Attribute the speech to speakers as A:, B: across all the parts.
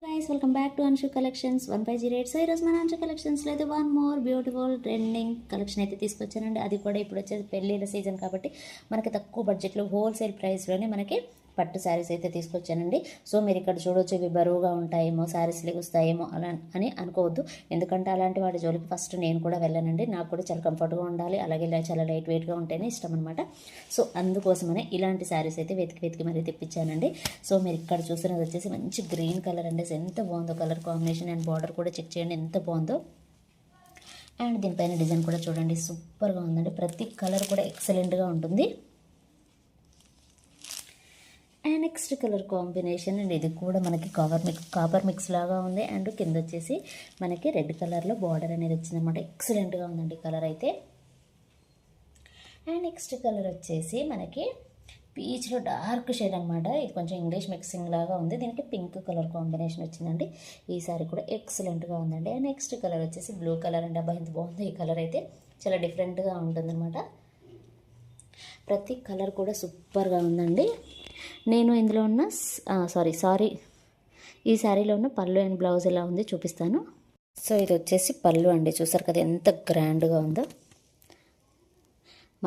A: Guys welcome back to Anshu collections 1508. So ఈరోజు మన అన్షు కలెక్షన్స్లో అయితే one more beautiful trending collection అయితే తీసుకొచ్చానండి. అది కూడా ఇప్పుడు వచ్చేది పెళ్ళిళ్ళ సీజన్ కాబట్టి మనకి తక్కువ బడ్జెట్లో హోల్సేల్ ప్రైస్లోనే మనకి పట్టు శారీస్ అయితే తీసుకొచ్చానండి. సో మీరు ఇక్కడ చూడొచ్చు, ఇవి బరువుగా ఉంటాయేమో, శారీస్ లెగుస్తాయేమో అలా అని అనుకోవద్దు. ఎందుకంటే అలాంటి వాటి జోలికి ఫస్ట్ నేను కూడా వెళ్ళానండి. నాకు కూడా చాలా కంఫర్ట్గా ఉండాలి, అలాగే చాలా లైట్ వెయిట్గా ఉంటేనే ఇష్టం అనమాట. సో అందుకోసమనే ఇలాంటి శారీస్ అయితే వెతికి మరీ తెప్పించానండి. సో మీరు ఇక్కడ చూస్తున్నది వచ్చేసి మంచి గ్రీన్ కలర్ అండి. ఎంత బాగుందో కలర్ కాంబినేషన్, అండ్ బార్డర్ కూడా చెక్ చేయండి ఎంత బాగుందో. అండ్ దీనిపైన డిజైన్ కూడా చూడండి, సూపర్గా ఉందండి. ప్రతి కలర్ కూడా ఎక్సలెంట్గా ఉంటుంది. And next colour combination and ఇది కూడా మనకి కాపర్ మిక్స్ లాగా ఉంది. అండ్ కింద వచ్చేసి మనకి రెడ్ కలర్లో బార్డర్ అనేది వచ్చిందనమాట. ఎక్సలెంట్గా ఉందండి కలర్ అయితే. అండ్ నెక్స్ట్ కలర్ వచ్చేసి మనకి పీచ్లో డార్క్ షేడ్ అనమాట. ఇది కొంచెం ఇంగ్లీష్ మిక్సింగ్ లాగా ఉంది. దీనికి పింక్ కలర్ కాంబినేషన్ వచ్చిందండి. ఈ సారీ కూడా ఎక్సలెంట్గా ఉందండి. అండ్ నెక్స్ట్ కలర్ వచ్చేసి బ్లూ కలర్ అండి. అబ్బా ఎంత బాగుంది ఈ కలర్ అయితే, చాలా డిఫరెంట్గా ఉంటుందన్నమాట. ప్రతి కలర్ కూడా సూపర్గా ఉందండి. నేను ఇందులో ఉన్న ఈ శారీలో ఉన్న పళ్ళు అండ్ బ్లౌజ్ ఎలా ఉంది చూపిస్తాను. సో ఇది వచ్చేసి పళ్ళు అండి. చూసారు కదా ఎంత గ్రాండ్గా ఉందో.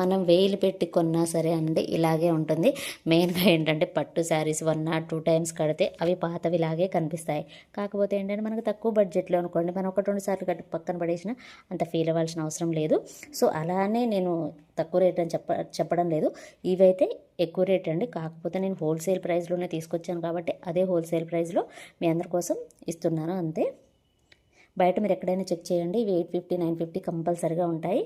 A: మనం వేలు పెట్టి కొన్నా సరే అండి ఇలాగే ఉంటుంది. మెయిన్గా ఏంటంటే పట్టు శారీస్ 1 or 2 times కడితే అవి పాతవి లాగే కనిపిస్తాయి. కాకపోతే ఏంటంటే మనకు తక్కువ బడ్జెట్లో అనుకోండి, మనం 1-2 సార్లు కట్టి పక్కన పడేసినా అంత ఫీల్ అవ్వాల్సిన అవసరం లేదు. సో అలానే నేను తక్కువ రేట్ అని చెప్పడం లేదు. ఇవైతే ఎక్కువ రేట్ అండి. కాకపోతే నేను హోల్సేల్ ప్రైస్లోనే తీసుకొచ్చాను కాబట్టి అదే హోల్సేల్ ప్రైస్లో మీ అందరి కోసం ఇస్తున్నాను అంతే. బయట మీరు ఎక్కడైనా చెక్ చేయండి, ఇవి 850, 950 కంపల్సరిగా ఉంటాయి.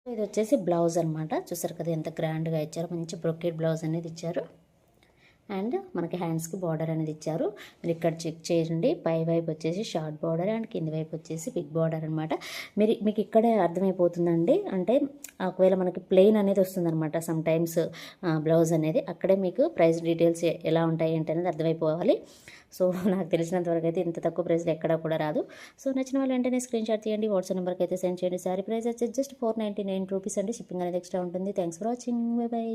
A: ఇది వచ్చేసి బ్లౌజ్ అనమాట. చూసారు కదా ఎంత గ్రాండ్గా ఇచ్చారు. మంచి బ్రొకెట్ బ్లౌజ్ అనేది ఇచ్చారు. అండ్ మనకి హ్యాండ్స్కి బార్డర్ అనేది ఇచ్చారు. మీరు ఇక్కడ చెక్ చేయండి, పై వైపు వచ్చేసి షార్ట్ బార్డర్ అండ్ కింది వైపు వచ్చేసి బిగ్ బార్డర్ అనమాట. మీకు ఇక్కడే అర్థమైపోతుందండి. అంటే ఒకవేళ మనకి ప్లెయిన్ అనేది వస్తుందన్నమాట సమ్ టైమ్స్ బ్లౌజ్ అనేది, అక్కడే మీకు ప్రైస్ డీటెయిల్స్ ఎలా ఉంటాయి ఏంటి అనేది అర్థమైపోవాలి. సో నాకు తెలిసినంత వరకు అయితే ఇంత తక్కువ ప్రైస్లో ఎక్కడా కూడా రాదు. సో నచ్చిన వాళ్ళు వెంటనే స్క్రీన్ షాట్ తీయండి, వాట్సాప్ నెంబర్కి అయితే సెండ్ చేయండి. సారీ ప్రైస్ వచ్చేసి జస్ట్ 499 రూపీస్ అండి. షిప్పింగ్ అనేది ఎక్స్ట్రా ఉంటుంది. Thanks for watching. By by.